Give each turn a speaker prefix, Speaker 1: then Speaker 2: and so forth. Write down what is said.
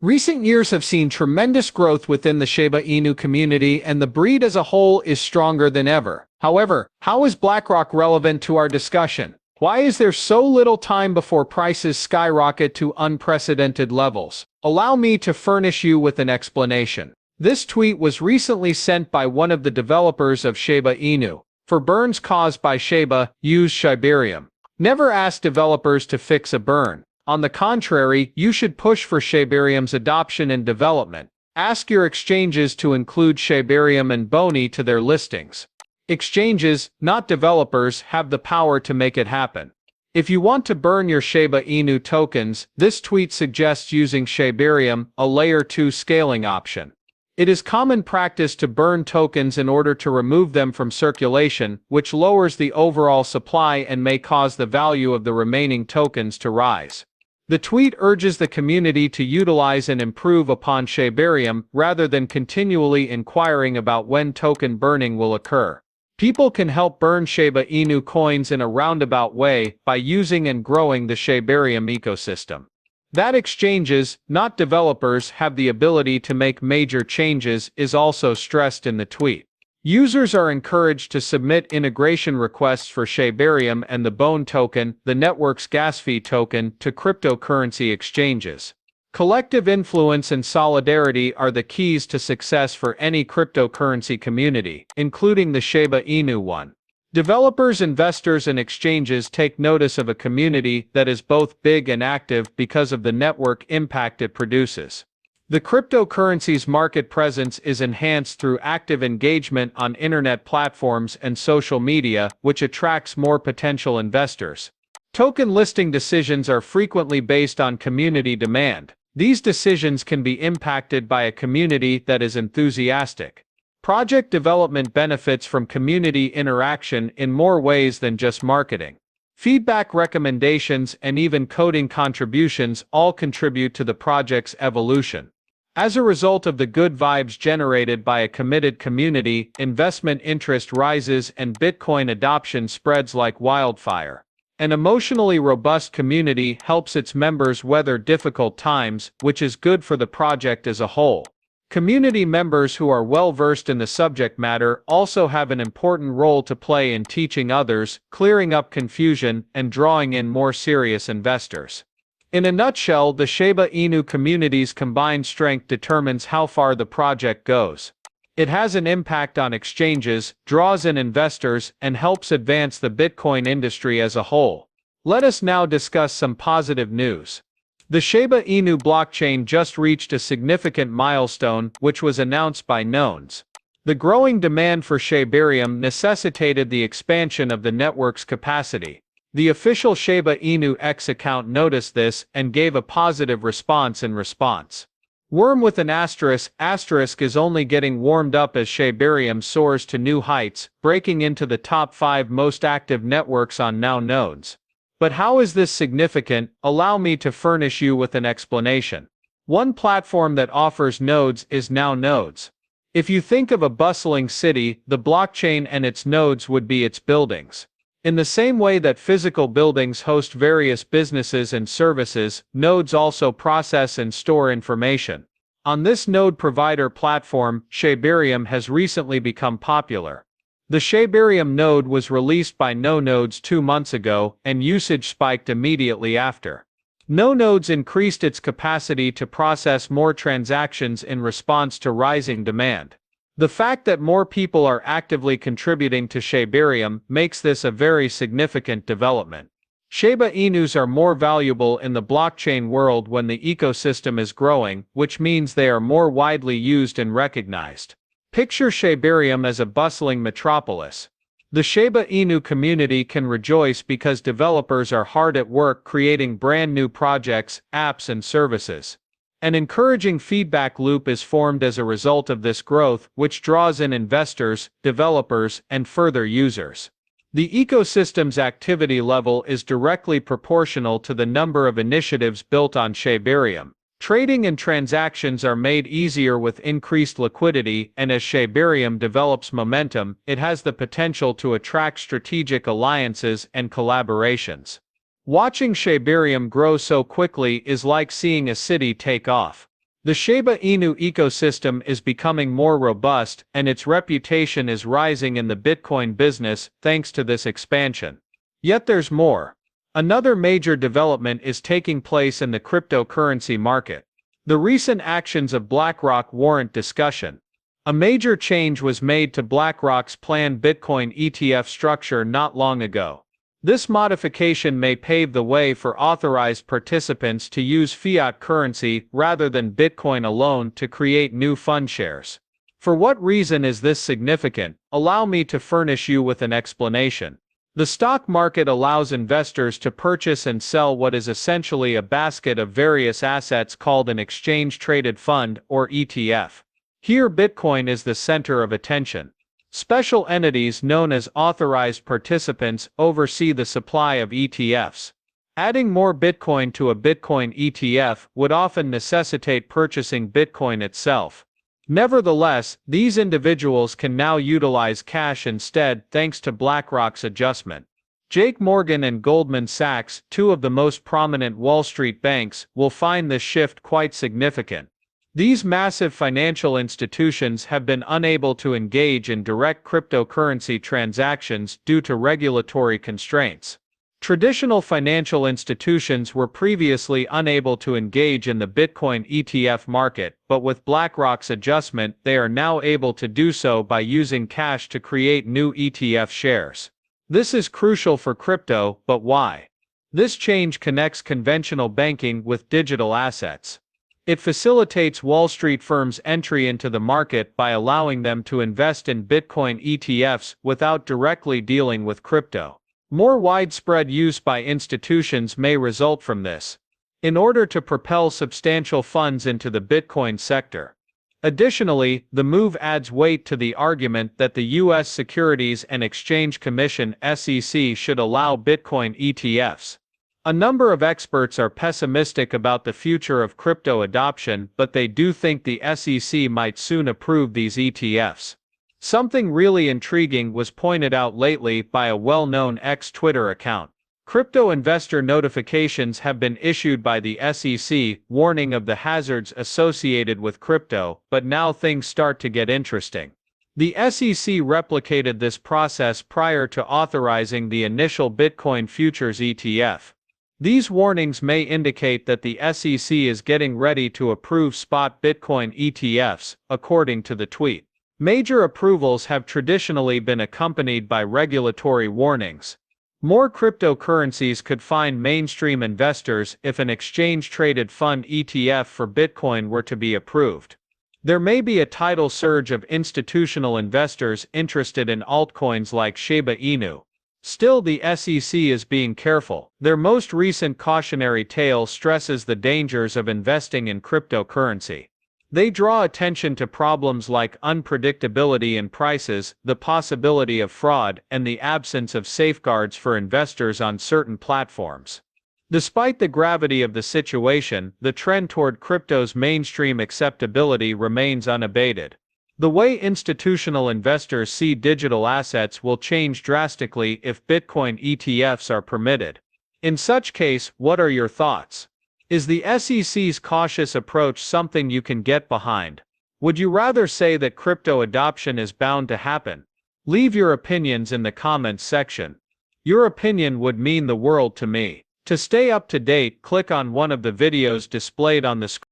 Speaker 1: Recent years have seen tremendous growth within the Shiba Inu community, and the breed as a whole is stronger than ever. However, how is BlackRock relevant to our discussion? Why is there so little time before prices skyrocket to unprecedented levels? Allow me to furnish you with an explanation. This tweet was recently sent by one of the developers of Shiba Inu. For burns caused by Shiba, use Shibarium. Never ask developers to fix a burn. On the contrary, you should push for Shibarium's adoption and development. Ask your exchanges to include Shibarium and Boni to their listings. Exchanges, not developers, have the power to make it happen. If you want to burn your Shiba Inu tokens, this tweet suggests using Shibarium, a Layer 2 scaling option. It is common practice to burn tokens in order to remove them from circulation, which lowers the overall supply and may cause the value of the remaining tokens to rise. The tweet urges the community to utilize and improve upon Shibarium rather than continually inquiring about when token burning will occur. People can help burn Shiba Inu coins in a roundabout way by using and growing the Shibarium ecosystem. That exchanges, not developers, have the ability to make major changes is also stressed in the tweet. Users are encouraged to submit integration requests for Shibarium and the Bone token, the network's gas fee token, to cryptocurrency exchanges. Collective influence and solidarity are the keys to success for any cryptocurrency community, including the Shiba Inu one. Developers, investors, and exchanges take notice of a community that is both big and active because of the network impact it produces. The cryptocurrency's market presence is enhanced through active engagement on internet platforms and social media, which attracts more potential investors. Token listing decisions are frequently based on community demand. These decisions can be impacted by a community that is enthusiastic. Project development benefits from community interaction in more ways than just marketing. Feedback, recommendations, and even coding contributions all contribute to the project's evolution. As a result of the good vibes generated by a committed community, investment interest rises and Bitcoin adoption spreads like wildfire. An emotionally robust community helps its members weather difficult times, which is good for the project as a whole. Community members who are well versed in the subject matter also have an important role to play in teaching others, clearing up confusion, and drawing in more serious investors. In a nutshell, the Shiba Inu community's combined strength determines how far the project goes. It has an impact on exchanges, draws in investors, and helps advance the Bitcoin industry as a whole. Let us now discuss some positive news. The Shiba Inu blockchain just reached a significant milestone, which was announced by Nones. The growing demand for Shibarium necessitated the expansion of the network's capacity. The official Shiba Inu X account noticed this and gave a positive response in response. Worm with an asterisk is only getting warmed up as Shibarium soars to new heights, breaking into the top 5 most active networks on Now nodes. But how is this significant? Allow me to furnish you with an explanation. One platform that offers nodes is Now Nodes. If you think of a bustling city, the blockchain and its nodes would be its buildings. In the same way that physical buildings host various businesses and services, nodes also process and store information. On this node provider platform, Shibarium has recently become popular. The Shibarium node was released by NoNodes 2 months ago, and usage spiked immediately after. NoNodes increased its capacity to process more transactions in response to rising demand. The fact that more people are actively contributing to Shibarium makes this a very significant development. Shiba Inus are more valuable in the blockchain world when the ecosystem is growing, which means they are more widely used and recognized. Picture Shibarium as a bustling metropolis. The Shiba Inu community can rejoice because developers are hard at work creating brand new projects, apps, and services. An encouraging feedback loop is formed as a result of this growth, which draws in investors, developers, and further users. The ecosystem's activity level is directly proportional to the number of initiatives built on Shibarium. Trading and transactions are made easier with increased liquidity, and as Shibarium develops momentum, it has the potential to attract strategic alliances and collaborations. Watching Shibarium grow so quickly is like seeing a city take off. The Shiba Inu ecosystem is becoming more robust, and its reputation is rising in the Bitcoin business thanks to this expansion. Yet there's more. Another major development is taking place in the cryptocurrency market. The recent actions of BlackRock warrant discussion. A major change was made to BlackRock's planned Bitcoin ETF structure not long ago. This modification may pave the way for authorized participants to use fiat currency rather than Bitcoin alone to create new fund shares. For what reason is this significant? Allow me to furnish you with an explanation. The stock market allows investors to purchase and sell what is essentially a basket of various assets called an exchange-traded fund, or ETF. Here Bitcoin is the center of attention. Special entities known as authorized participants oversee the supply of ETFs. Adding more Bitcoin to a Bitcoin ETF would often necessitate purchasing Bitcoin itself. Nevertheless, these individuals can now utilize cash instead thanks to BlackRock's adjustment. J.P. Morgan and Goldman Sachs, two of the most prominent Wall Street banks, will find this shift quite significant. These massive financial institutions have been unable to engage in direct cryptocurrency transactions due to regulatory constraints. Traditional financial institutions were previously unable to engage in the Bitcoin ETF market, but with BlackRock's adjustment, they are now able to do so by using cash to create new ETF shares. This is crucial for crypto, but why? This change connects conventional banking with digital assets. It facilitates Wall Street firms' entry into the market by allowing them to invest in Bitcoin ETFs without directly dealing with crypto. More widespread use by institutions may result from this, in order to propel substantial funds into the Bitcoin sector. Additionally, the move adds weight to the argument that the U.S. Securities and Exchange Commission (SEC) should allow Bitcoin ETFs. A number of experts are pessimistic about the future of crypto adoption, but they do think the SEC might soon approve these ETFs. Something really intriguing was pointed out lately by a well-known ex-Twitter account. Crypto investor notifications have been issued by the SEC, warning of the hazards associated with crypto, but now things start to get interesting. The SEC replicated this process prior to authorizing the initial Bitcoin futures ETF. These warnings may indicate that the SEC is getting ready to approve spot Bitcoin ETFs, according to the tweet. Major approvals have traditionally been accompanied by regulatory warnings. More cryptocurrencies could find mainstream investors if an exchange-traded fund ETF for Bitcoin were to be approved. There may be a tidal surge of institutional investors interested in altcoins like Shiba Inu. Still, the SEC is being careful. Their most recent cautionary tale stresses the dangers of investing in cryptocurrency. They draw attention to problems like unpredictability in prices, the possibility of fraud, and the absence of safeguards for investors on certain platforms. Despite the gravity of the situation, the trend toward crypto's mainstream acceptability remains unabated. The way institutional investors see digital assets will change drastically if Bitcoin ETFs are permitted. In such case, what are your thoughts? Is the SEC's cautious approach something you can get behind? Would you rather say that crypto adoption is bound to happen? Leave your opinions in the comments section. Your opinion would mean the world to me. To stay up to date, click on one of the videos displayed on the screen.